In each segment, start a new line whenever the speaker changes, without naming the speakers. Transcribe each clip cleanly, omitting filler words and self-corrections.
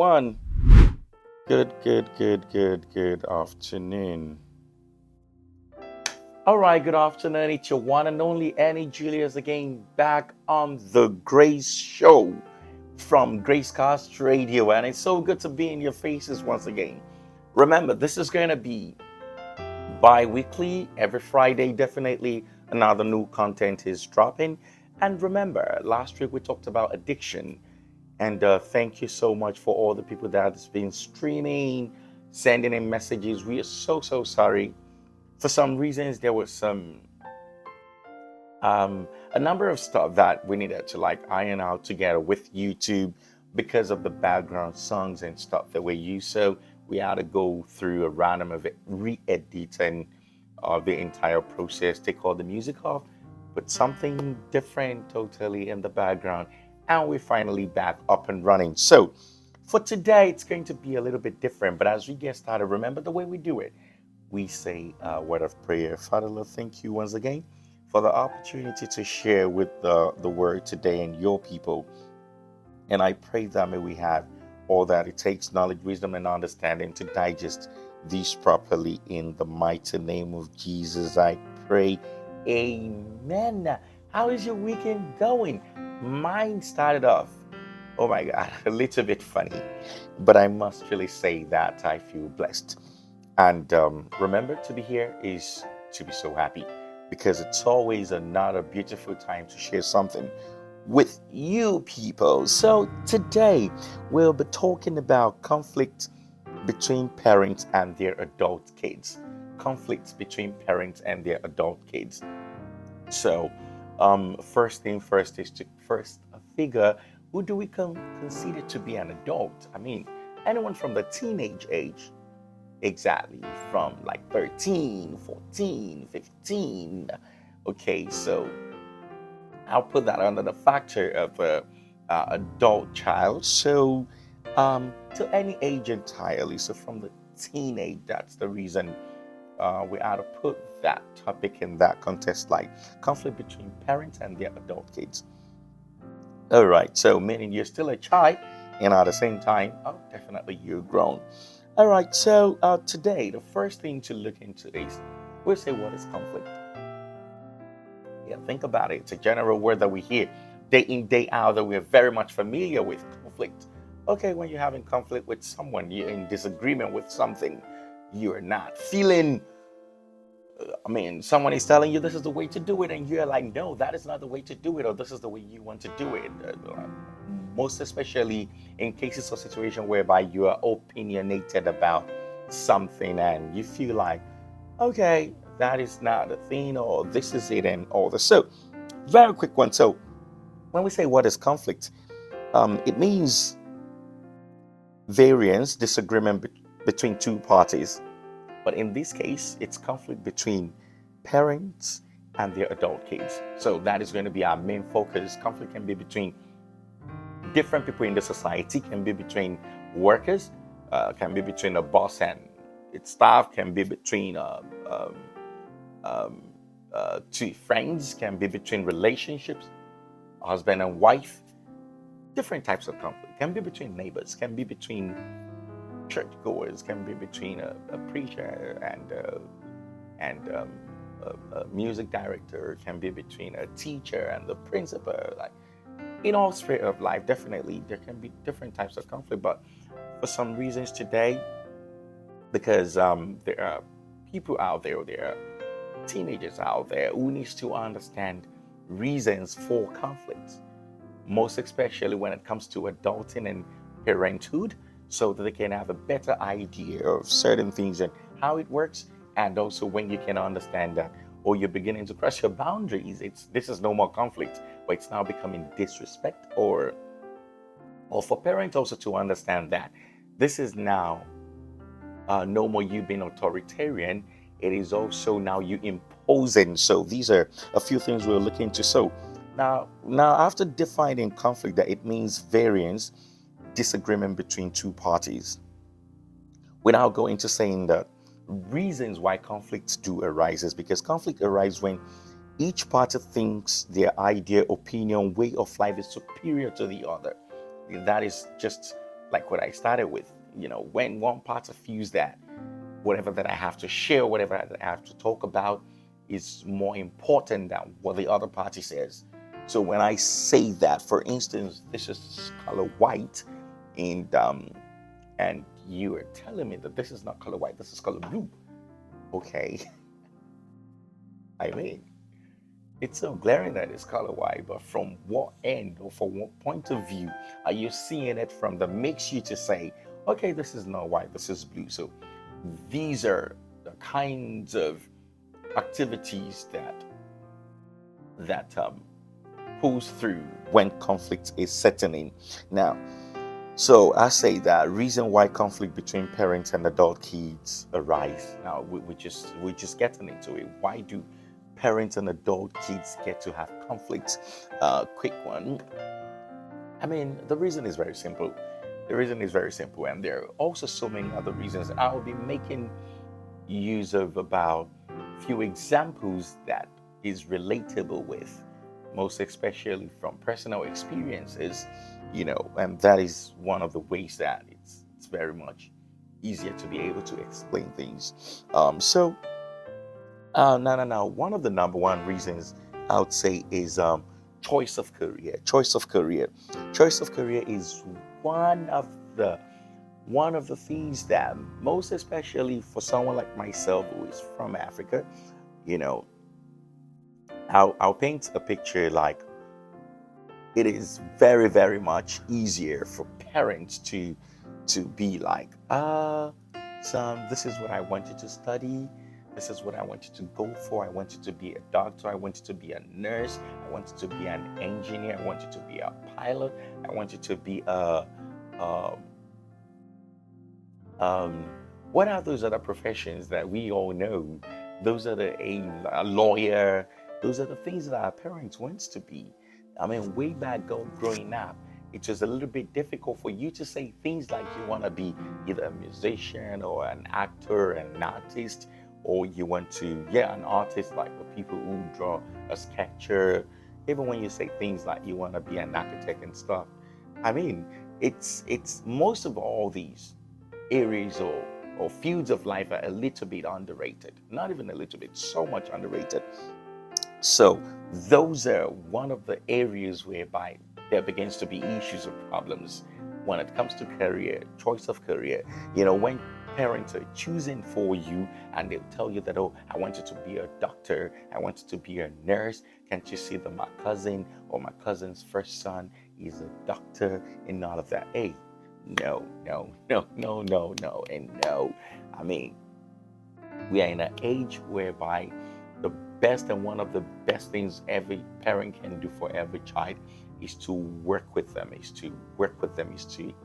One. Good afternoon. All right, good afternoon. It's your one and only Annie Julius again, back on the Grace Show from Gracecast Radio, and it's so good to be in your faces once again. Remember, this is going to be bi-weekly, every Friday. Definitely another new content is dropping. And remember, last week we talked about addiction. And thank you so much for all the people that has been streaming, sending in messages. We are so sorry. For some reasons, there was a number of stuff that we needed to like iron out together with YouTube because of the background songs and stuff that we use. So we had to go through a random of it, re-editing the entire process, take all the music off, put something different totally in the background, and we're finally back up and running. So for today, it's going to be a little bit different, but as we get started, remember the way we do it. We say a word of prayer. Father, Lord, thank you once again for the opportunity to share with the word today and your people. And I pray that may we have all that it takes, knowledge, wisdom, and understanding to digest these properly in the mighty name of Jesus. I pray. Amen. How is your weekend going? Mine started off, oh my God, a little bit funny, but I must really say that I feel blessed. And remember, to be here is to be so happy because it's always another beautiful time to share something with you people. So today we'll be talking about conflict between parents and their adult kids. Conflicts between parents and their adult kids. So, first thing first is to first figure who do we consider to be an adult? I mean, anyone from the teenage age. Exactly, from like 13, 14, 15. Okay, so I'll put that under the factor of adult child. So, to any age entirely. So, from the teenage, that's the reason we ought to put that topic in that context, like conflict between parents and their adult kids. All right, so meaning you're still a child, and at the same time, oh, definitely you're grown. All right, so today, the first thing to look into is we'll say, what is conflict? Yeah, think about it. It's a general word that we hear day in, day out, that we're very much familiar with conflict. Okay, when you're having conflict with someone, you're in disagreement with something, you're not feeling, I mean, someone is telling you this is the way to do it, and you're like, no, that is not the way to do it, or this is the way you want to do it. Most especially in cases or situation whereby you are opinionated about something and you feel like, okay, that is not the thing, or this is it, and all this. So, very quick one. So, when we say what is conflict, it means variance, disagreement between two parties. But in this case, it's conflict between parents and their adult kids. So that is going to be our main focus. Conflict can be between different people in the society, can be between workers, can be between a boss and its staff, can be between um, two friends, can be between relationships, husband and wife. Different types of conflict can be between neighbors, can be between churchgoers, can be between a preacher and a music director, can be between a teacher and the principal. Like in all sphere of life, definitely there can be different types of conflict. But for some reasons today, because there are people out there are teenagers out there who needs to understand reasons for conflict, most especially when it comes to adulting and parenthood, so that they can have a better idea of certain things and how it works. And also when you can understand that, or you're beginning to cross your boundaries, it's this is no more conflict, but it's now becoming disrespect, or for parents also to understand that this is now no more you being authoritarian. It is also now you imposing. So these are a few things we're looking into. So now after defining conflict, that it means variance, disagreement between two parties, we're now going to saying that reasons why conflicts do arises, because conflict arises when each party thinks their idea, opinion, way of life is superior to the other. That is just like what I started with. When one part of feels that whatever that I have to share, whatever that I have to talk about is more important than what the other party says. So when I say that, for instance, this is color white, and you are telling me that this is not color white, this is color blue. Okay, I mean, it's so glaring that it's color white, but from what end or from what point of view are you seeing it from that makes you to say, okay, this is not white, this is blue? So these are the kinds of activities that pulls through when conflict is setting in. Now, so I say that reason why conflict between parents and adult kids arise. Now we just getting into it. Why do parents and adult kids get to have conflicts? Quick one. I mean, the reason is very simple. The reason is very simple, and there are also so many other reasons. I will be making use of about few examples that is relatable with, most especially from personal experiences, and that is one of the ways that it's very much easier to be able to explain things. No. One of the number one reasons I would say is choice of career. Choice of career. Choice of career is one of the one of the things that, most especially for someone like myself who is from Africa, you know, I'll paint a picture like it is very, very much easier for parents to be like, son, this is what I want you to study. This is what I want you to go for. I want you to be a doctor. I want you to be a nurse. I want you to be an engineer. I want you to be a pilot. I want you to be um, um, what are those other professions that we all know? Those are a lawyer. Those are the things that our parents wants to be. I mean, way back growing up, it was a little bit difficult for you to say things like you want to be either a musician or an actor, an artist, or you want to, yeah, an artist like the people who draw, a sketcher. Even when you say things like you want to be an architect and stuff, I mean, it's most of all these areas or fields of life are a little bit underrated. Not even a little bit, so much underrated. So those are one of the areas whereby there begins to be issues or problems when it comes to career, choice of career. When parents are choosing for you and they'll tell you that, oh, I want you to be a doctor, I want you to be a nurse. Can't you see that my cousin or my cousin's first son is a doctor and all of that? Hey, no, no, no, no, no, no, and no. I mean, we are in an age whereby the best and one of the best things every parent can do for every child is to work with them, is to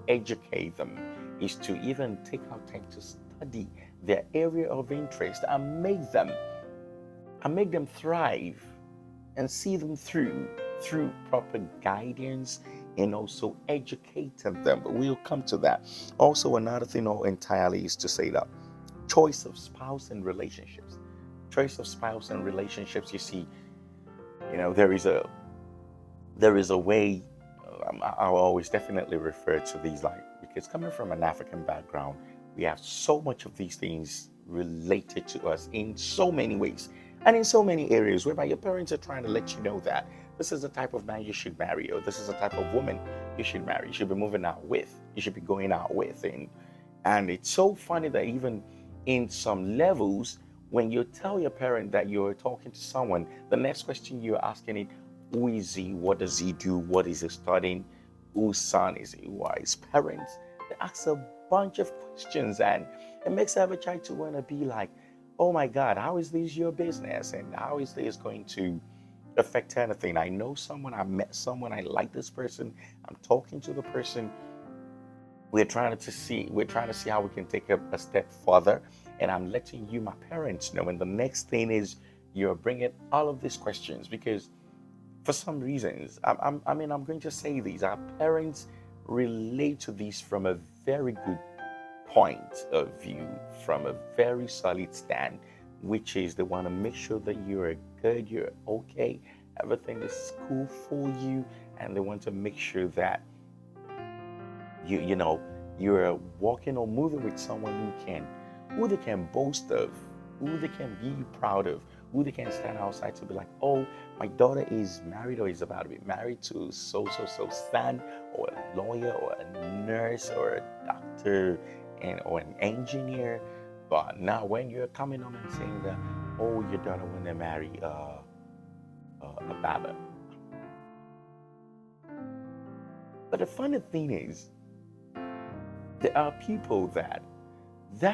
educate them, is to even take out time to study their area of interest and make them thrive and see them through proper guidance and also educating them. But we'll come to that. Also, another thing all entirely is to say that choice of spouse and relationships. Choice of spouse and relationships, you see, there is a way. I'll always definitely refer to these, like, because coming from an African background, we have so much of these things related to us in so many ways and in so many areas whereby your parents are trying to let you know that this is the type of man you should marry, or this is the type of woman you should marry, you should be moving out with, you should be going out with. And it's so funny that even in some levels, when you tell your parent that you're talking to someone, the next question you're asking it, who is he? What does he do? What is he studying? Whose son is he? Who are his parents? They ask a bunch of questions, and it makes every child to want to be like, oh my God, how is this your business? And how is this going to affect anything? I know someone, I met someone, I like this person, I'm talking to the person, we're trying to see how we can take a step further, and I'm letting you, my parents, know. And the next thing is you're bringing all of these questions because for some reasons, I'm going to say these, our parents relate to these from a very good point of view, from a very solid stand, which is they want to make sure that you're good, you're okay, everything is cool for you, and they want to make sure that you know You're walking or moving with someone who they can boast of, who they can be proud of, who they can stand outside to be like, oh, my daughter is married or is about to be married to so son, or a lawyer or a nurse or a doctor and or an engineer. But now when you're coming on and saying that, oh, your daughter want to marry a barber. But the funny thing is, there are people that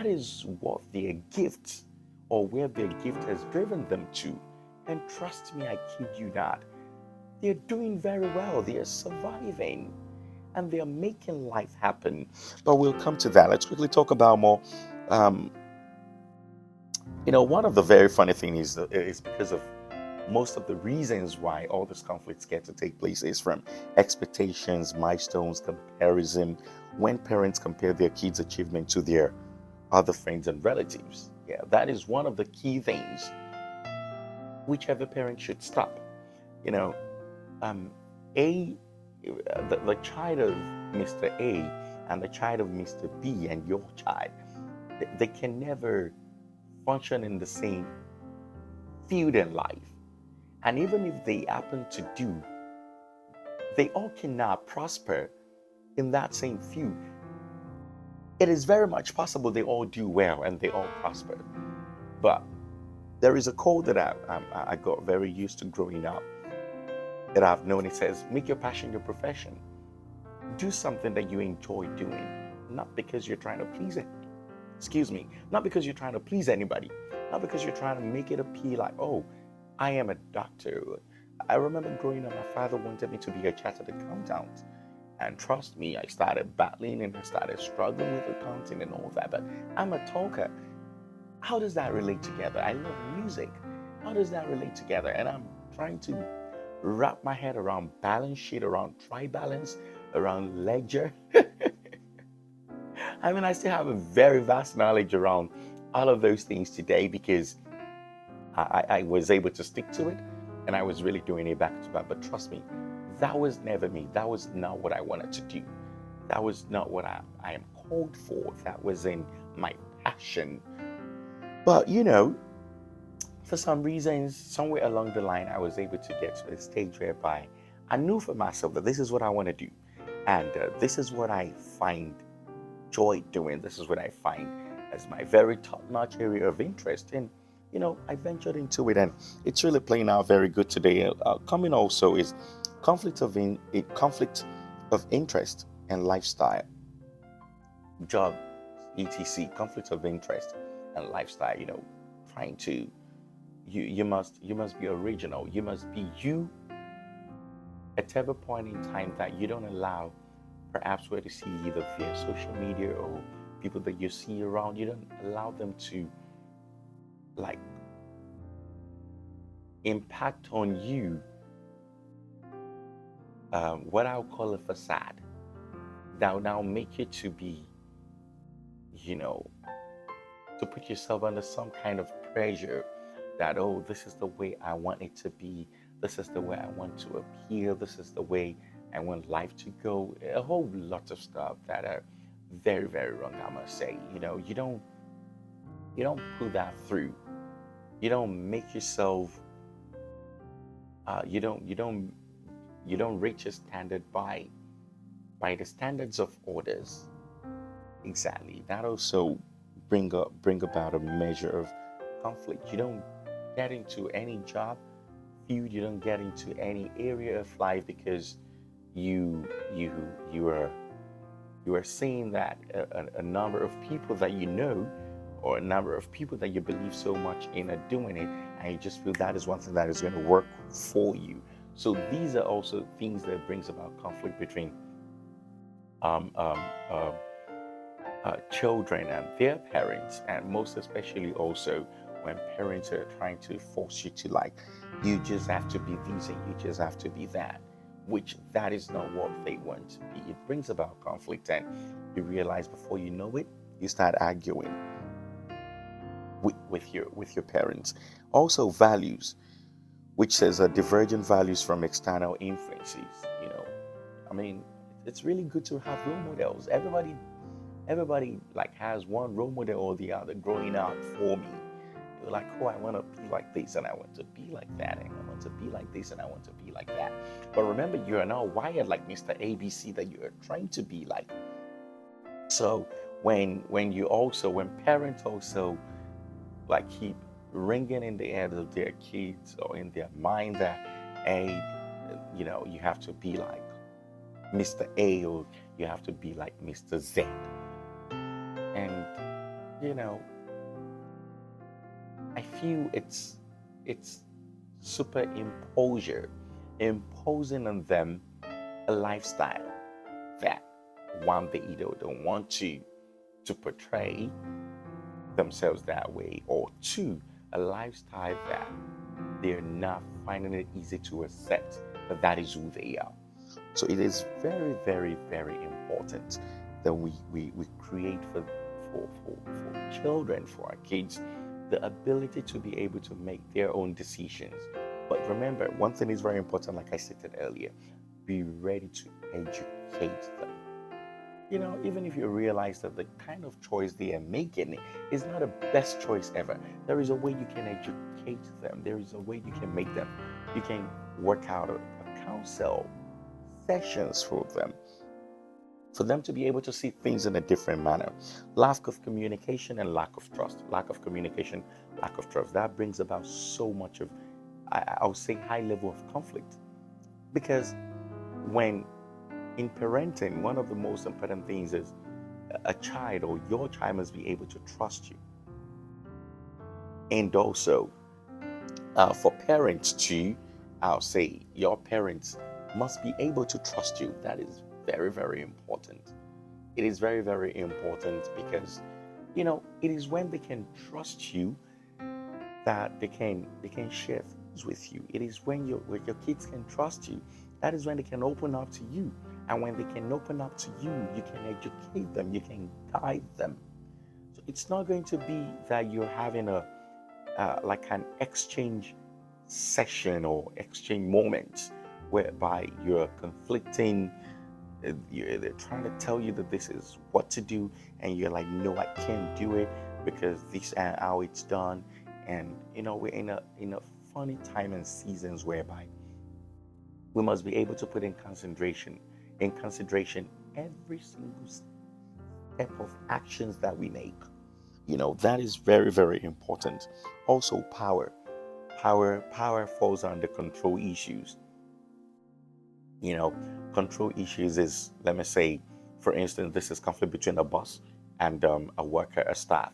is what their gift or where their gift has driven them to. And trust me, I kid you not, they're doing very well. They are surviving and they are making life happen. But we'll come to that. Let's quickly talk about more. Um, one of the very funny things is because of most of the reasons why all these conflicts get to take place is from expectations, milestones, comparison. When parents compare their kids' achievement to their other friends and relatives, yeah, that is one of the key things whichever parent should stop. You know, um, A, the child of Mr. A and the child of Mr. B and your child, they can never function in the same field in life. And even if they happen to do, they all cannot prosper in that same field. It is very much possible they all do well and they all prosper. But there is a code that I got very used to growing up that I've known. It says, make your passion your profession. Do something that you enjoy doing, not because you're trying to please it. Excuse me, not because you're trying to please anybody, not because you're trying to make it appear like, oh, I am a doctor. I remember growing up, my father wanted me to be a chartered accountant. And trust me, I started battling and I started struggling with accounting and all that. But I'm a talker. How does that relate together? I love music. How does that relate together? And I'm trying to wrap my head around balance sheet, around balance, around ledger. I mean, I still have a very vast knowledge around all of those things today because I was able to stick to it and I was really doing it back to back. But trust me, that was never me. That was not what I wanted to do. That was not what I am called for. That was in my passion. But for some reasons, somewhere along the line, I was able to get to a stage whereby I knew for myself that this is what I want to do. And this is what I find joy doing. This is what I find as my very top-notch area of interest. And, I ventured into it and it's really playing out very good today. Coming also is conflict of interest and lifestyle, job, etc. Conflict of interest and lifestyle. Trying to you must be original. You must be you at every point in time that you don't allow perhaps where to see either via social media or people that you see around. You don't allow them to like impact on you what I'll call a facade that will now make you to be, to put yourself under some kind of pressure that, oh, this is the way I want it to be. This is the way I want to appear. This is the way I want life to go. A whole lot of stuff that are very, very wrong, I must say. You don't put that through. You don't make yourself you don't reach a standard by the standards of others. Exactly. That also bring about a measure of conflict. You don't get into any job field, you don't get into any area of life because you are seeing that a number of people that or a number of people that you believe so much in are doing it, and you just feel that is one thing that is going to work for you. So these are also things that brings about conflict between um, um, um, children and their parents, and most especially also when parents are trying to force you to you just have to be this and you just have to be that, which that is not what they want to be. It brings about conflict, and you realize before you know it, you start arguing with your parents. Also, values, which says divergent values from external influences. I mean, it's really good to have role models. Everybody Everybody like has one role model or the other growing up for me. You're like, oh, I want to be like this and I want to be like that, and I want to be like this and I want to be like that. But remember, you are not wired like Mr. ABC that you are trying to be like. So when parents also like keep ringing in the heads of their kids or in their mind that, hey, you have to be like Mr. A or you have to be like Mr. Z. And you know, I feel it's superimposure, imposing on them a lifestyle that one they either don't want to portray themselves that way, or two, a lifestyle that they're not finding it easy to accept that that is who they are. So it is very, very, very important that we create for children, for our kids, the ability to be able to make their own decisions. But remember, one thing is very important, like I stated earlier, be ready to educate them. Even if you realize that the kind of choice they are making is not a best choice ever, there is a way you can educate them. There is a way you can make them. You can work out a counsel sessions for them to be able to see things in a different manner. Lack of communication and lack of trust. Lack of communication, lack of trust. That brings about so much of, I would say, high level of conflict. Because when in parenting, one of the most important things is a child or your child must be able to trust you. And also, for parents too, I'll say your parents must be able to trust you. That is very, very important. It is very, very important because, it is when they can trust you that they can share things with you. It is when your kids can trust you, that is when they can open up to you. And when they can open up to you, you can educate them, you can guide them. So it's not going to be that you're having a like an exchange session or exchange moment whereby you're conflicting. They're trying to tell you that this is what to do, and you're like, no, I can't do it because this and how it's done. And we're in a funny time and seasons whereby we must be able to put in consideration every single step of actions that we make. That is very, very important. Also, power falls under control issues. you know Control issues is, let me say, for instance, this is conflict between a boss and a worker, a staff.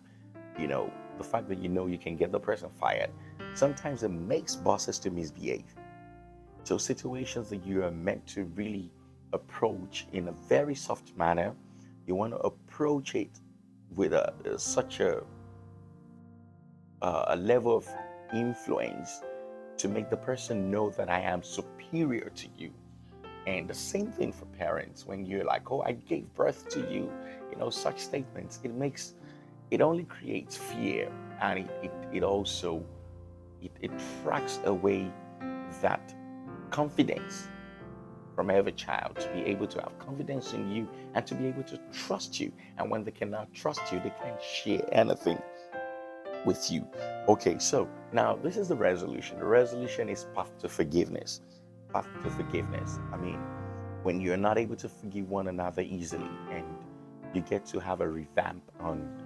The fact that you can get the person fired, sometimes it makes bosses to misbehave. So situations that you are meant to really approach in a very soft manner, you want to approach it with such a level of influence to make the person know that I am superior to you. And the same thing for parents, when you're like, oh, I gave birth to you, such statements, it only creates fear, and it also it tracks away that confidence from every child, to be able to have confidence in you and to be able to trust you. And when they cannot trust you, they can't share anything with you. Okay, so now this is the resolution. The resolution is path to forgiveness. Path to forgiveness. I mean, when you're not able to forgive one another easily, and you get to have a revamp on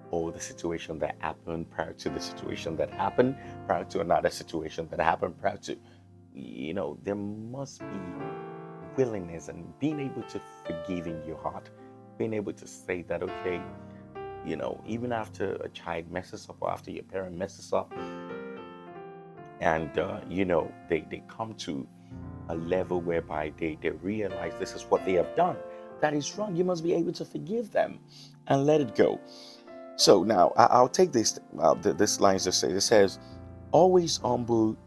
all the situation that happened prior to the situation that happened, prior to another situation that happened prior to, there must be willingness and being able to forgive in your heart, being able to say that, okay, even after a child messes up or after your parent messes up, and they come to a level whereby they realize this is what they have done that is wrong, you must be able to forgive them and let it go. So now I'll take this line to say, it says, always humble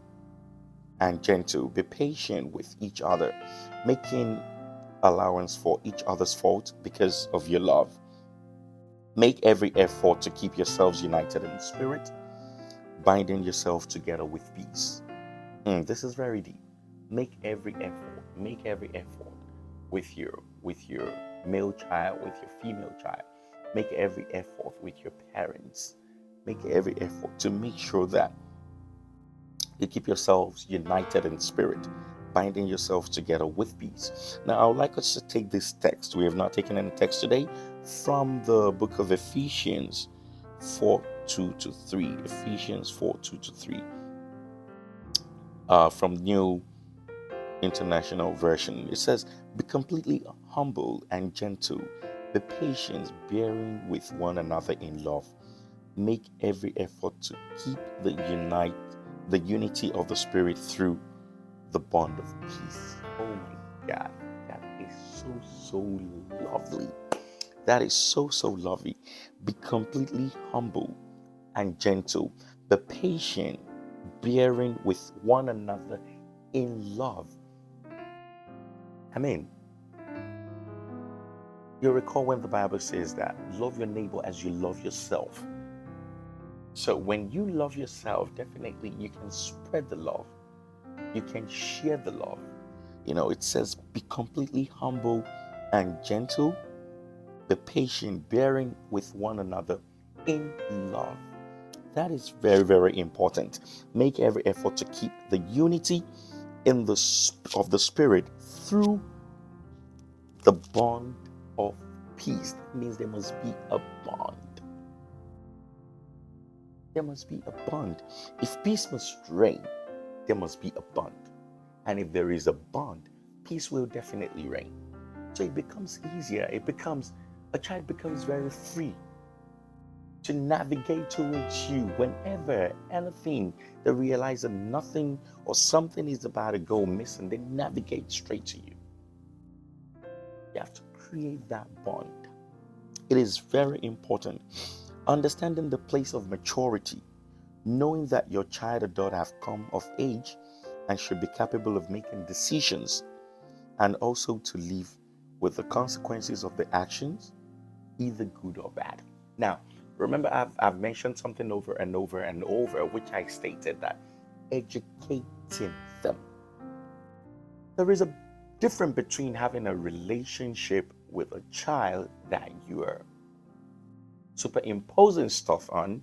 and gentle, be patient with each other, making allowance for each other's fault because of your love. Make every effort to keep yourselves united in spirit, binding yourself together with peace. This is very deep. Make every effort with your male child, with your female child. Make every effort with your parents. Make every effort to make sure that you keep yourselves united in spirit, binding yourselves together with peace. Now, I would like us to take this text. We have not taken any text today from the book of Ephesians 4 2 to 3. Ephesians 4 2 to 3. From New International Version. It says, be completely humble and gentle, be patient, bearing with one another in love. Make every effort to keep the unity of the Spirit through the bond of peace. Oh my God, that is so lovely. That is so lovely. Be completely humble and gentle. Be patient, bearing with one another in love. I mean, you recall when the Bible says that love your neighbor as you love yourself. So when you love yourself, definitely you can spread the love. You can share the love. It says be completely humble and gentle, be patient, bearing with one another in love. That is very, very important. Make every effort to keep the unity of the Spirit through the bond of peace. That means there must be a bond. There must be a bond. If peace must reign, there must be a bond. And if there is a bond, peace will definitely reign. So it becomes easier. A child becomes very free to navigate towards you whenever anything they realize that nothing or something is about to go missing, they navigate straight to you. You have to create that bond. It is very important. Understanding the place of maturity, knowing that your child or daughter have come of age and should be capable of making decisions, and also to live with the consequences of the actions, either good or bad. Now, remember, I've mentioned something over and over and over, which I stated that educating them. There is a difference between having a relationship with a child that you are superimposing stuff on,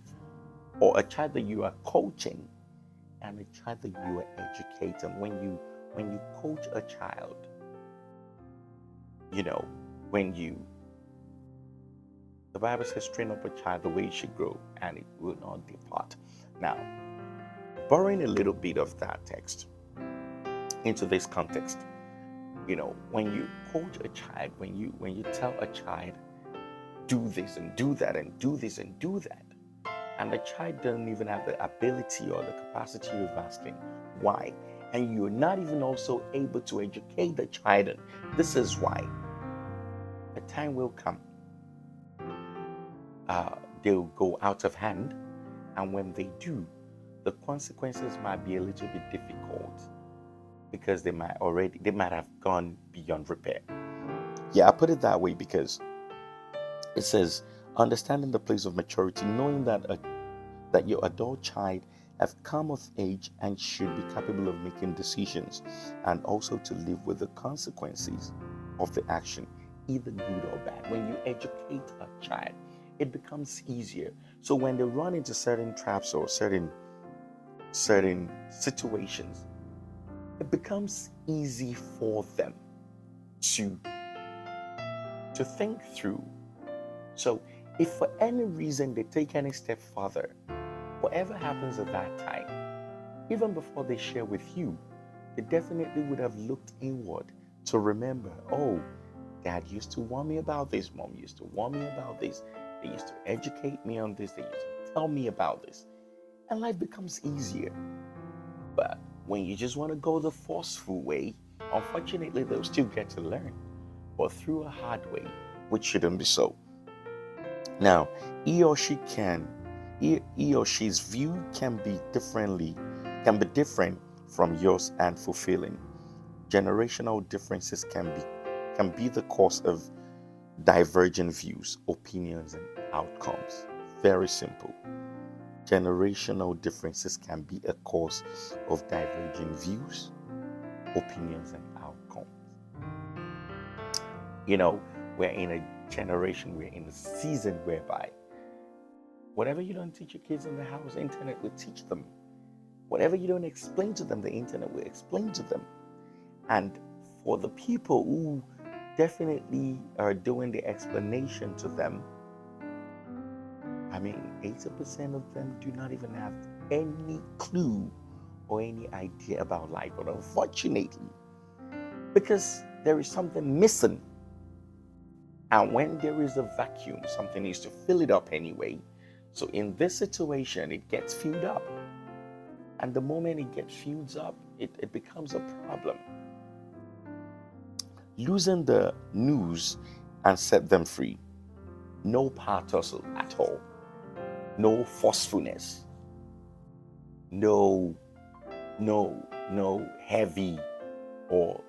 or a child that you are coaching, and a child that you are educating. When you coach a child, the Bible says, train up a child the way it should grow, and it will not depart. Now, borrowing a little bit of that text into this context, when you coach a child, when you tell a child, do this and do that and do this and do that, and the child doesn't even have the ability or the capacity of asking why, and you're not even also able to educate the child, and this is why, a time will come, they'll go out of hand, and when they do, the consequences might be a little bit difficult because they might have gone beyond repair. Yeah, I put it that way because it says, understanding the place of maturity, knowing that your adult child have come of age and should be capable of making decisions, and also to live with the consequences of the action, either good or bad. When you educate a child, it becomes easier. So when they run into certain traps or certain situations, it becomes easy for them to think through. So if for any reason they take any step further, whatever happens at that time, even before they share with you, they definitely would have looked inward to remember, oh, Dad used to warn me about this, Mom used to warn me about this, they used to educate me on this, they used to tell me about this. And life becomes easier. But when you just want to go the forceful way, unfortunately, they'll still get to learn, but through a hard way, which shouldn't be so. Now, he or she's view can be different from yours and fulfilling. Generational differences can be the cause of divergent views, opinions, and outcomes. Very simple. Generational differences can be a cause of diverging views, opinions, and outcomes. We're in a generation, we're in a season whereby whatever you don't teach your kids in the house, the internet will teach them. Whatever you don't explain to them, the internet will explain to them. And for the people who definitely are doing the explanation to them, I mean, 80% of them do not even have any clue or any idea about life. But unfortunately, because there is something missing, and when there is a vacuum, something needs to fill it up anyway. So in this situation, it gets filled up. And the moment it gets filled up, it becomes a problem. Losing the news and set them free. No power tussle at all. No forcefulness. No heavy or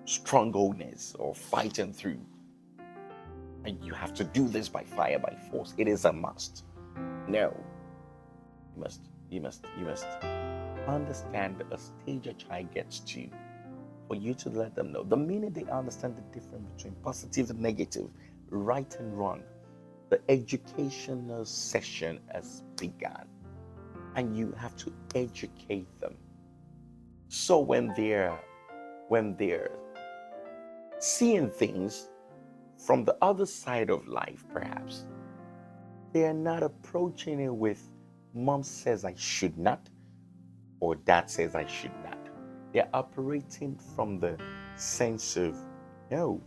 strongholdness or fighting through. And you have to do this by fire, by force. It is a must. No. You must understand a stage a child gets to for you to let them know. The minute they understand the difference between positive and negative, right and wrong, the educational session has begun. And you have to educate them. So when they're seeing things from the other side of life, perhaps, they are not approaching it with mom says I should not, or dad says I should not. They're operating from the sense of, no,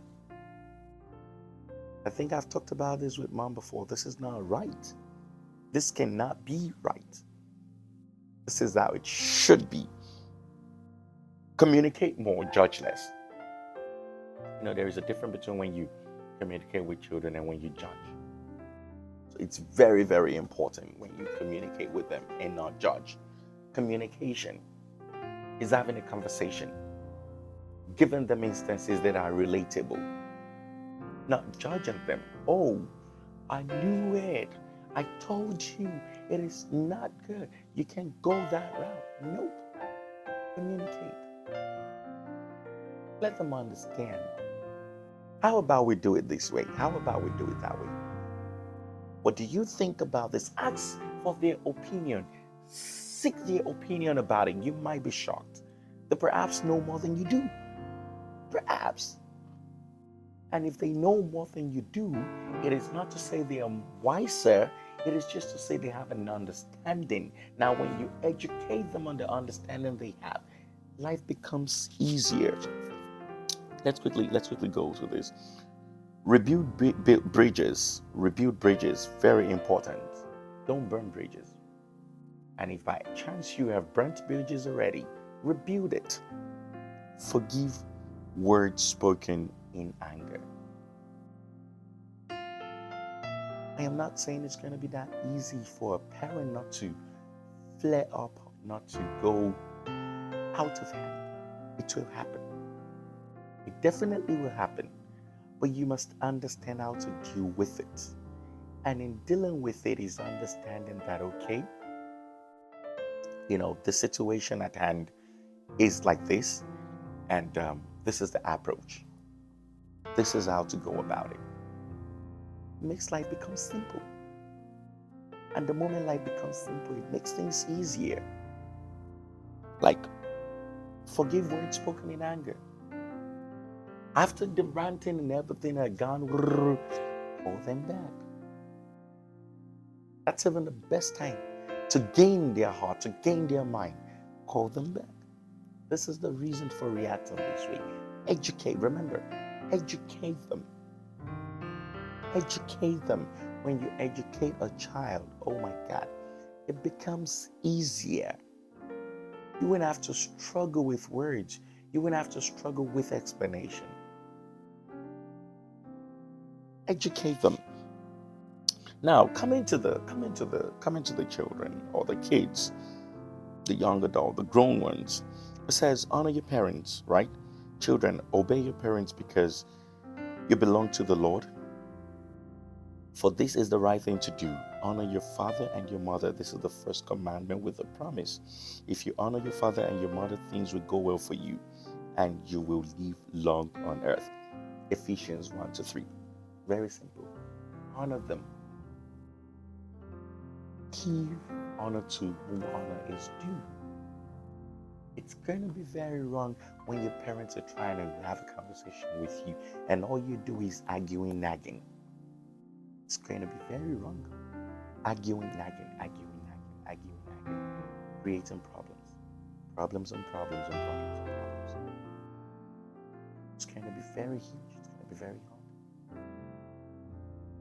I think I've talked about this with mom before. This is not right. This cannot be right. This is how it should be. Communicate more, judge less. There is a difference between when you communicate with children and when you judge. So it's very, very important when you communicate with them and not judge. Communication is having a conversation, giving them instances that are relatable, not judging them. Oh, I knew it. I told you it is not good. You can't go that route. Nope. Communicate. Let them understand. How about we do it this way? How about we do it that way? What do you think about this? Ask for their opinion. Seek their opinion about it. You might be shocked. They perhaps know more than you do. Perhaps. And if they know more than you do, it is not to say they are wiser. It is just to say they have an understanding. Now, when you educate them on the understanding they have, life becomes easier. Let's quickly go to this. Rebuild bridges. Rebuild bridges. Very important. Don't burn bridges. And if by chance you have burnt bridges already, rebuild it. Forgive words spoken in anger. I am not saying it's going to be that easy for a parent not to flare up, not to go out of hand. It will happen. It definitely will happen. But you must understand how to deal with it. And in dealing with it is understanding that, okay, the situation at hand is like this, and this is the approach. This is how to go about it. It makes life become simple. And the moment life becomes simple, it makes things easier. Like, forgive words spoken in anger. After the ranting and everything had gone, call them back. That's even the best time to gain their heart, to gain their mind. Call them back. This is the reason for reacting this way. Educate. Remember, educate them. Educate them. When you educate a child, oh my God, it becomes easier. You won't have to struggle with words. You won't have to struggle with explanation. Educate them. Now, coming to the children or the kids, the young adult, the grown ones. It says, honor your parents, right? Children, obey your parents because you belong to the Lord. For this is the right thing to do. Honor your father and your mother. This is the first commandment with a promise. If you honor your father and your mother, things will go well for you and you will live long on earth. Ephesians 1-3. Very simple. Honor them. Give honor to whom honor is due. It's going to be very wrong when your parents are trying to have a conversation with you and all you do is arguing, nagging. It's going to be very wrong. Arguing, nagging, arguing, nagging, arguing, nagging, creating problems. Problems and problems and problems and problems. It's going to be very huge. It's going to be very hard.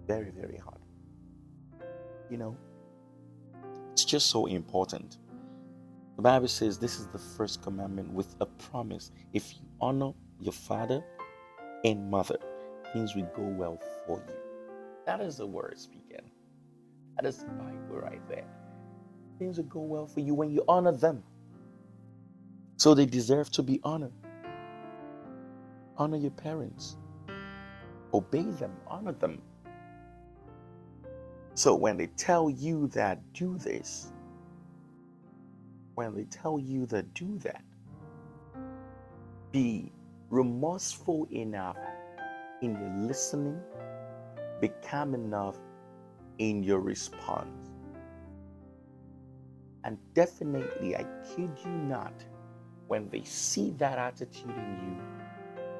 Very, very hard. You know, it's just so important. The Bible says this is the first commandment with a promise. If you honor your father and mother, things will go well for you. That is the word speaking. That is the Bible right there. Things will go well for you when you honor them. So they deserve to be honored. Honor your parents. Obey them. Honor them. So when they tell you that do this, when they tell you that do that, be remorseful enough in your listening, be calm enough in your response. And definitely, I kid you not, when they see that attitude in you,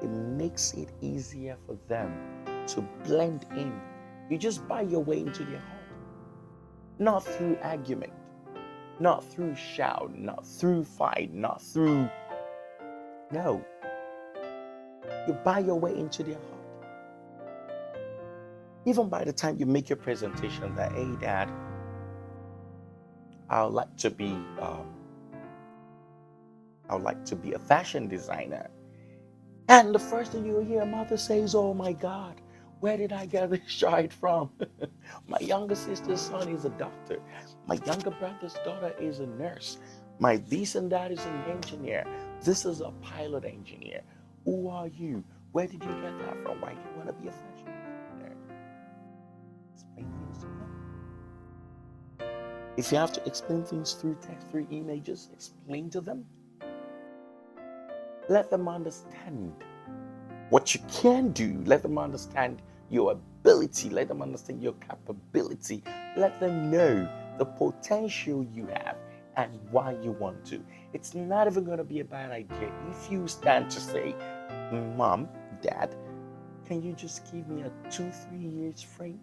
it makes it easier for them to blend in. You just buy your way into their heart. Not through argument, not through shout, not through fight, not through... No. You buy your way into their heart. Even by the time you make your presentation that, hey, Dad, I would like to be a fashion designer. And the first thing you hear mother says, oh my God, where did I get this child from? My younger sister's son is a doctor. My younger brother's daughter is a nurse. My this and that is an engineer. This is a pilot engineer. Who are you? Where did you get that from? Why do you want to be a fashion designer? Explain things to them. If you have to explain things through text, through email, just explain to them. Let them understand what you can do. Let them understand your ability. Let them understand your capability. Let them know the potential you have and why you want to. It's not even going to be a bad idea if you stand to say, Mom, Dad, can you just give me a 2-3 years frame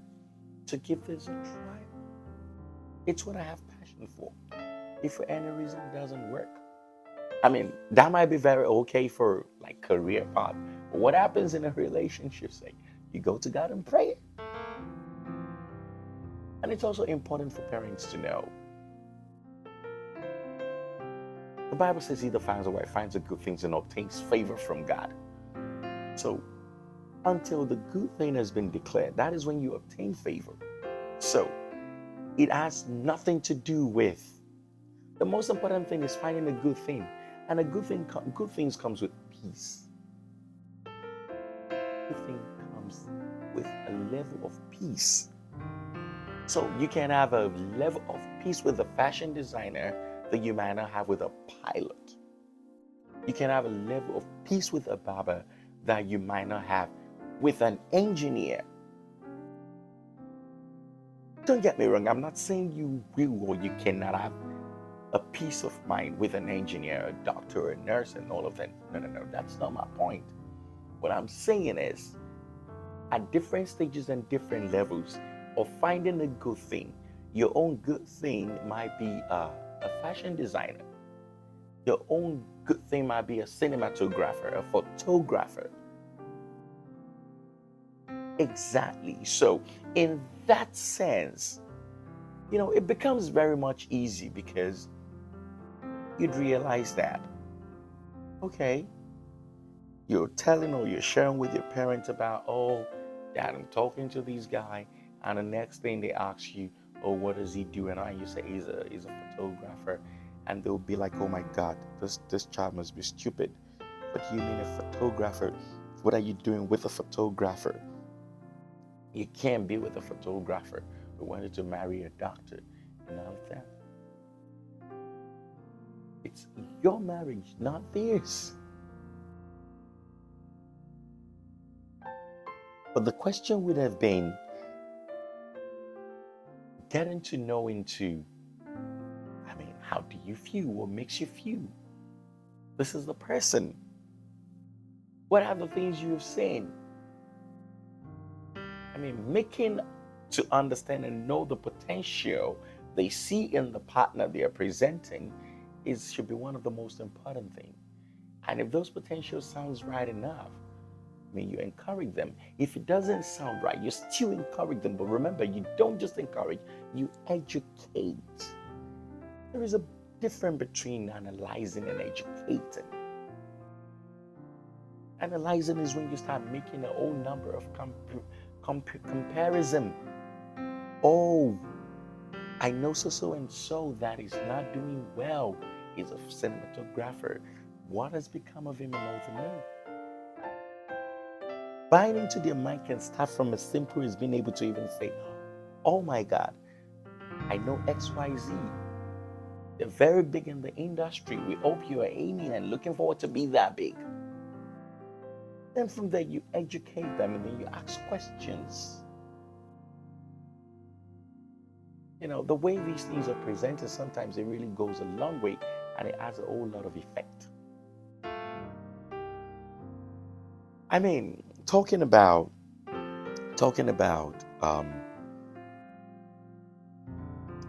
to give this a try? It's what I have passion for. If for any reason it doesn't work, I mean, that might be very okay for like career path. But what happens in a relationship, say, you go to God and pray. And it's also important for parents to know. The Bible says he that finds a wife finds the good things and obtains favor from God. So until the good thing has been declared, that is when you obtain favor. So it has nothing to do with... The most important thing is finding a good thing. And good things comes with peace. Good thing comes with a level of peace. So you can have a level of peace with a fashion designer that you might not have with a pilot. You can have a level of peace with a barber that you might not have with an engineer. Don't get me wrong, I'm not saying you will or you cannot have a peace of mind with an engineer, a doctor, a nurse, and all of that. No, that's not my point. What I'm saying is, at different stages and different levels of finding a good thing, your own good thing might be a fashion designer. Your own good thing might be a cinematographer, a photographer. Exactly. So in that sense, it becomes very much easy because you'd realize that, okay, you're telling or you're sharing with your parents about, oh, Dad, I'm talking to this guy, and the next thing they ask you, oh, what does he do? And you say he's a photographer, and they'll be like, oh my God, this child must be stupid. But you mean a photographer? What are you doing with a photographer? You can't be with a photographer. We wanted to marry a doctor and all of that. It's your marriage, not theirs. But the question would have been getting to know into, how do you feel? What makes you feel? This is the person. What are the things you have seen? Making to understand and know the potential they see in the partner they are presenting should be one of the most important things. And if those potentials sounds right enough, you encourage them. If it doesn't sound right, you still encourage them. But remember, you don't just encourage, you educate. There is a difference between analyzing and educating. Analyzing is when you start making a whole number of comparison. Oh, I know so and so that is not doing well. He's a cinematographer. What has become of him and all the know? Buying into their mind can start from as simple as being able to even say, oh my God, I know XYZ. They're very big in the industry. We hope you are aiming and looking forward to be that big. Then from there, you educate them and then you ask questions. The way these things are presented, sometimes it really goes a long way and it has a whole lot of effect. Talking about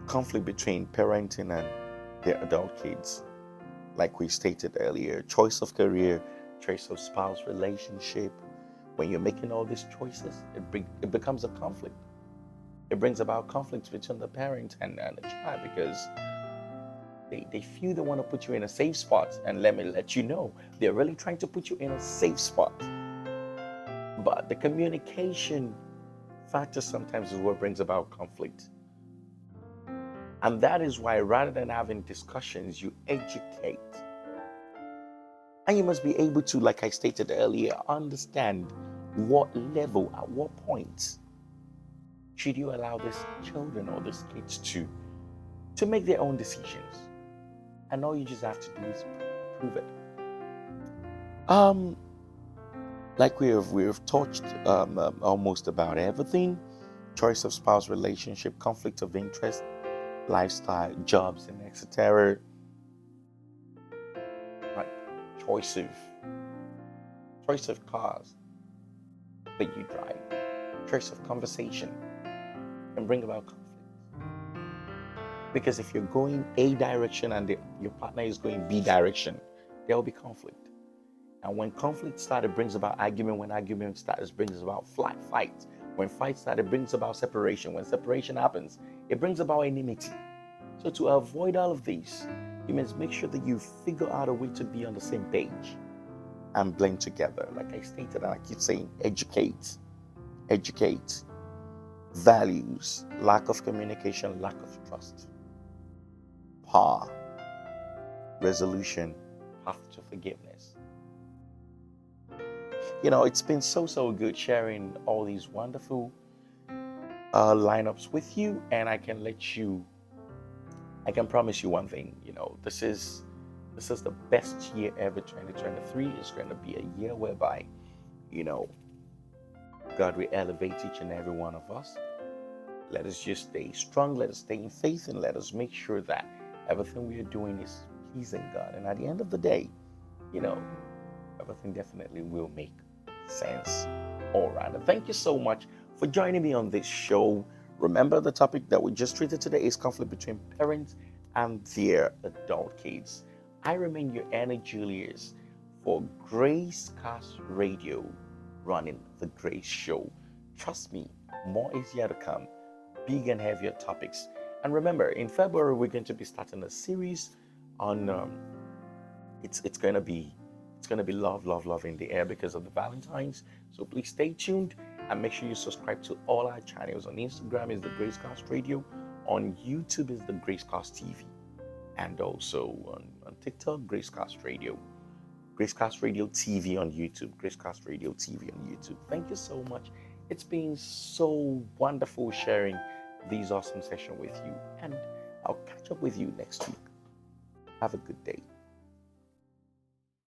conflict between parenting and their adult kids, like we stated earlier, choice of career, choice of spouse relationship. When you're making all these choices, it becomes a conflict. It brings about conflicts between the parent and the child because they feel they want to put you in a safe spot. And let me let you know, they're really trying to put you in a safe spot. But the communication factor sometimes is what brings about conflict. And that is why rather than having discussions, you educate. And you must be able to, like I stated earlier, understand what level, at what point should you allow these children or these kids to make their own decisions. And all you just have to do is prove it. Like we have touched almost about everything: choice of spouse relationship, conflict of interest, lifestyle, jobs, and etc. Like choice of cars that you drive, choice of conversation, can bring about conflict. Because if you're going A direction and your partner is going B direction, there will be conflict. And when conflict starts, it brings about argument. When argument starts, it brings about fight. When fight starts, it brings about separation. When separation happens, it brings about enmity. So to avoid all of these, you must make sure that you figure out a way to be on the same page and blend together. Like I stated, and I keep saying, educate. Values, lack of communication, lack of trust. Power, resolution, path to forgiveness. It's been so good sharing all these wonderful lineups with you, and I can promise you one thing. This is the best year ever. 2023 is going to be a year whereby God will elevate each and every one of us. Let us just stay strong, let us stay in faith, and let us make sure that everything we are doing is pleasing God. And at the end of the day, everything definitely will make sense all right. And thank you so much for joining me on this show. Remember, the topic that we just treated today is conflict between parents and their adult kids. I remain your Anna Julius for Grace Cast Radio, running the Grace Show. Trust me, more is yet to come. Big and heavier topics. And remember, in February we're going to be starting a series on it's going to be love in the air because of the Valentines. So please stay tuned and make sure you subscribe to all our channels. On Instagram is the Gracecast Radio, on YouTube is the Gracecast TV, and also on TikTok, Gracecast Radio. Gracecast Radio TV on YouTube. Gracecast Radio TV on YouTube. Thank you so much. It's been so wonderful sharing these awesome sessions with you, and I'll catch up with you next week. Have a good day.